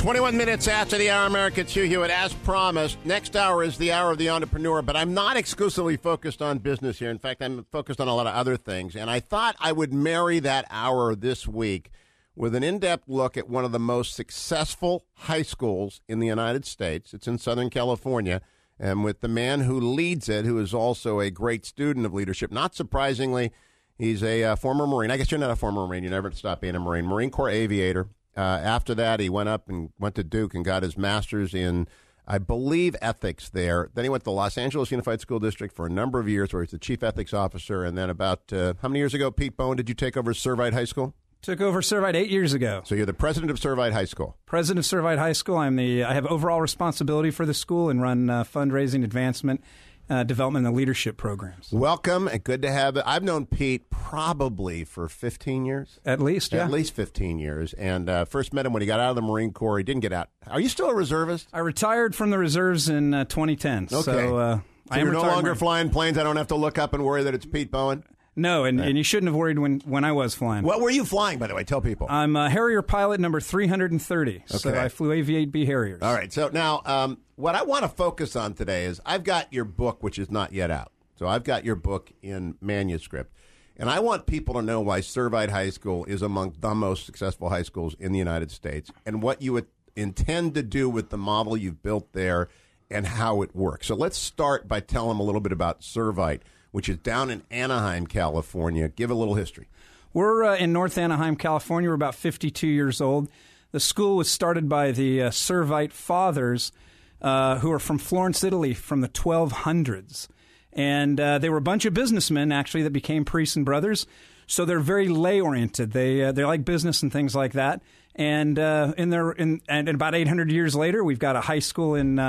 21 minutes after the hour, America, it's Hugh Hewitt. As promised, next hour is the hour of the entrepreneur, but I'm not exclusively focused on business here. In fact, I'm focused on a lot of other things, and I thought I would marry that hour this week with an in-depth look at one of the most successful high schools in the United States. It's in Southern California, and with the man who leads it, who is also a great student of leadership. Not surprisingly, he's a former Marine. I guess you're not a former Marine. You never stop being a Marine. Marine Corps aviator. After that, he went up and went to Duke and got his master's in, I believe, ethics there. Then he went to the Los Angeles Unified School District for a number of years where he's the chief ethics officer. And then about, how many years ago, Pete Bowen, did you take over Servite High School? Took over Servite 8 years ago. So you're the president of Servite High School. President of Servite High School. I have overall responsibility for the school and run fundraising, advancement, development, and leadership programs. Welcome, and good to have it. I've known Pete probably for 15 years. At least, yeah. At least 15 years. And first met him when he got out of the Marine Corps. He didn't get out. Are you still a reservist? I retired from the reserves in 2010. Okay. So I am you're no longer Marine. Flying planes. I don't have to look up and worry that it's Pete Bowen? No, and you shouldn't have worried when I was flying. What were you flying, by the way? Tell people. I'm a Harrier pilot number 330. Okay. So I flew AV-8B Harriers. All right. So now what I want to focus on today is I've got your book, which is not yet out. So I've got your book in manuscript. And I want people to know why Servite High School is among the most successful high schools in the United States and what you would intend to do with the model you've built there and how it works. So let's start by telling them a little bit about Servite, which is down in Anaheim, California. Give a little history. We're in North Anaheim, California. We're about 52 years old. The school was started by the Servite fathers, who are from Florence, Italy, from the 1200s. And they were a bunch of businessmen, actually, that became priests and brothers. So they're very lay-oriented. They like business and things like that. And about 800 years later, we've got a high school in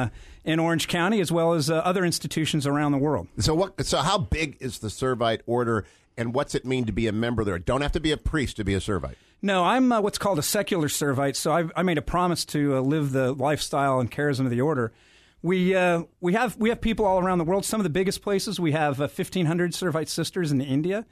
Orange County, as well as other institutions around the world. So how big is the Servite order, and what's it mean to be a member there? Don't have to be a priest to be a Servite. No, I'm what's called a secular Servite. So I made a promise to live the lifestyle and charism of the order. We have people all around the world. Some of the biggest places, we have 1,500 Servite sisters in India.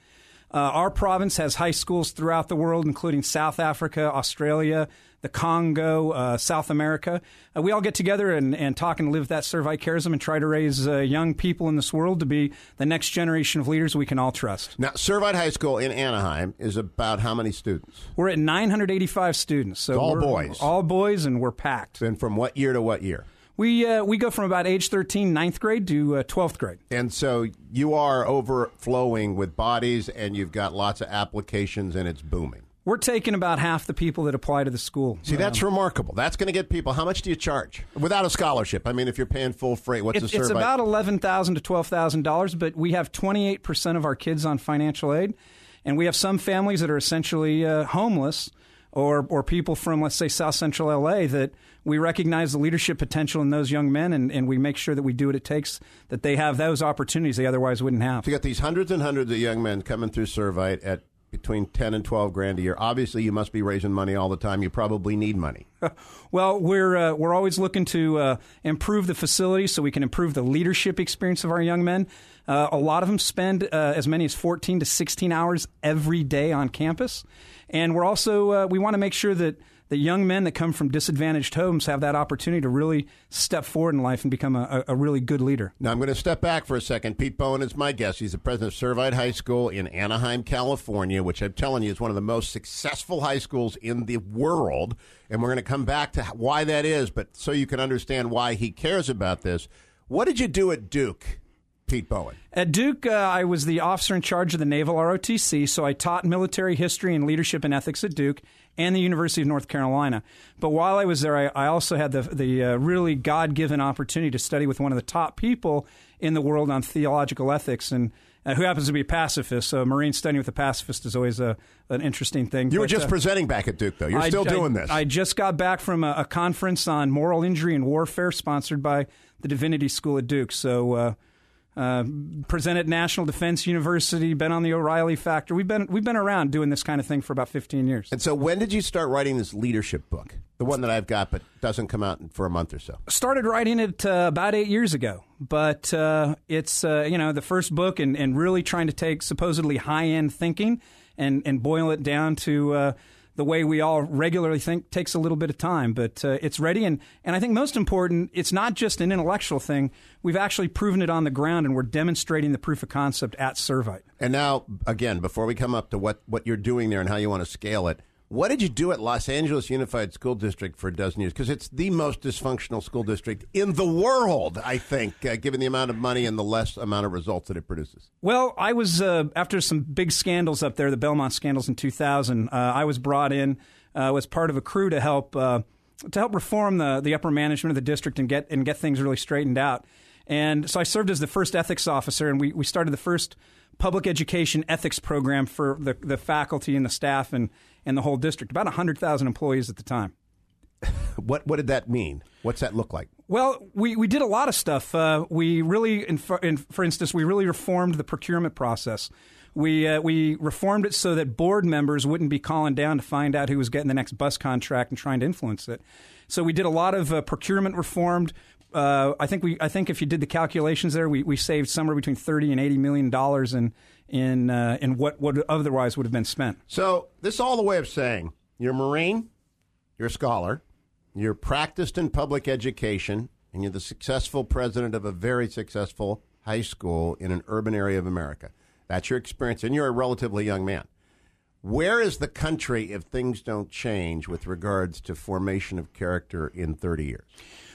Our province has high schools throughout the world, including South Africa, Australia, the Congo, South America. We all get together and talk and live that Servite charism and try to raise young people in this world to be the next generation of leaders we can all trust. Now, Servite High School in Anaheim is about how many students? We're at 985 students. So all boys? All boys, and we're packed. And from what year to what year? We go from about age 13, 9th grade, to 12th grade. And so you are overflowing with bodies, and you've got lots of applications, and it's booming. We're taking about half the people that apply to the school. See, that's remarkable. That's going to get people. How much do you charge? Without a scholarship. I mean, if you're paying full freight, what's the Servite? It's about $11,000 to $12,000, but we have 28% of our kids on financial aid, and we have some families that are essentially homeless, or people from, let's say, South Central L.A., that we recognize the leadership potential in those young men, and we make sure that we do what it takes, that they have those opportunities they otherwise wouldn't have. So you got these hundreds and hundreds of young men coming through Servite at between 10 and 12 grand a year. Obviously, you must be raising money all the time. You probably need money. Well, we're always looking to improve the facility so we can improve the leadership experience of our young men. A lot of them spend as many as 14 to 16 hours every day on campus. And we're also we want to make sure that the young men that come from disadvantaged homes have that opportunity to really step forward in life and become a really good leader. Now, I'm going to step back for a second. Pete Bowen is my guest. He's the president of Servite High School in Anaheim, California, which I'm telling you is one of the most successful high schools in the world. And we're going to come back to why that is, but so you can understand why he cares about this. What did you do at Duke, Pete Bowen? At Duke, I was the officer in charge of the Naval ROTC, so I taught military history and leadership and ethics at Duke and the University of North Carolina. But while I was there, I also had the really God-given opportunity to study with one of the top people in the world on theological ethics, and who happens to be a pacifist. So Marine studying with a pacifist is always an interesting thing. You were just presenting back at Duke, though. You're still doing this. I just got back from a conference on moral injury and warfare sponsored by the Divinity School at Duke. So presented National Defense University, been on the O'Reilly Factor. We've been around doing this kind of thing for about 15 years. And so when did you start writing this leadership book? The one that I've got but doesn't come out for a month or so. Started writing it about 8 years ago. But it's the first book and really trying to take supposedly high-end thinking and boil it down to the way we all regularly think takes a little bit of time, but it's ready. And I think most important, it's not just an intellectual thing. We've actually proven it on the ground, and we're demonstrating the proof of concept at Servite. And now, again, before we come up to what you're doing there and how you want to scale it, what did you do at Los Angeles Unified School District for a dozen years? Because it's the most dysfunctional school district in the world, I think, given the amount of money and the less amount of results that it produces. Well, I was, after some big scandals up there, the Belmont scandals in 2000, I was brought in, was part of a crew to help reform the upper management of the district and get things really straightened out. And so I served as the first ethics officer, and we started the first public education ethics program for the faculty and the staff and the whole district, about 100,000 employees at the time. What did that mean? What's that look like? Well, we did a lot of stuff. We really, for instance, we really reformed the procurement process. We reformed it so that board members wouldn't be calling down to find out who was getting the next bus contract and trying to influence it. So we did a lot of procurement reformed. I think if you did the calculations there, we saved somewhere between $30 and $80 million in what otherwise would have been spent. So this is all the way of saying you're a Marine, you're a scholar, you're practiced in public education, and you're the successful president of a very successful high school in an urban area of America. That's your experience, and you're a relatively young man. Where is the country if things don't change with regards to formation of character in 30 years?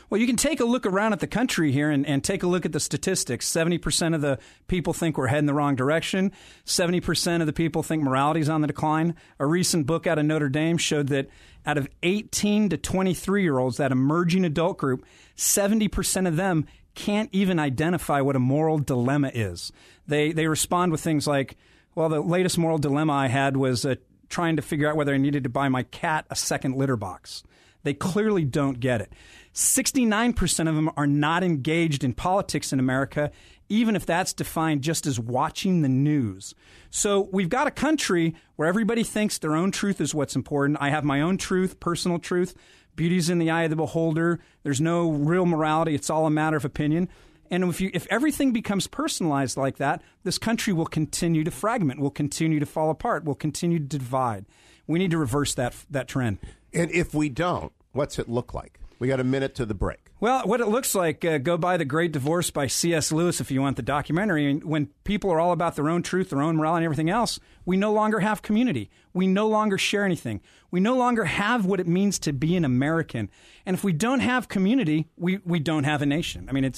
Well, you can take a look around at the country here and take a look at the statistics. 70% of the people think we're heading the wrong direction. 70% of the people think morality is on the decline. A recent book out of Notre Dame showed that out of 18 to 23-year-olds, that emerging adult group, 70% of them can't even identify what a moral dilemma is. They respond with things like, well, the latest moral dilemma I had was trying to figure out whether I needed to buy my cat a second litter box. They clearly don't get it. 69% of them are not engaged in politics in America, even if that's defined just as watching the news. So we've got a country where everybody thinks their own truth is what's important. I have my own truth, personal truth. Beauty's in the eye of the beholder. There's no real morality. It's all a matter of opinion. And if everything becomes personalized like that, this country will continue to fragment, will continue to fall apart, will continue to divide. We need to reverse that trend. And if we don't, what's it look like? We got a minute to the break. Well, what it looks like, go buy The Great Divorce by C.S. Lewis if you want the documentary. And when people are all about their own truth, their own morality, and everything else, we no longer have community. We no longer share anything. We no longer have what it means to be an American. And if we don't have community, we don't have a nation. I mean,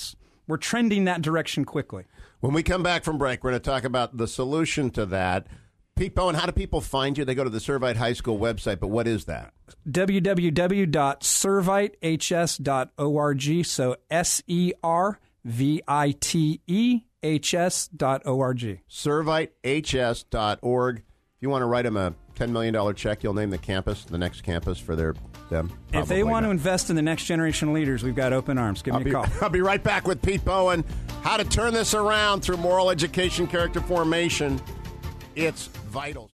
we're trending that direction quickly. When we come back from break, we're going to talk about the solution to that. Pete Bowen, how do people find you? They go to the Servite High School website, but what is that? www.servitehs.org. So SERVITEHS.org. Servitehs.org. If you want to write them a $10 million check, you'll name the next campus for them. If they want to invest in the next generation of leaders, we've got open arms. Give me a call. I'll be right back with Pete Bowen. How to turn this around through moral education, character formation. It's vital.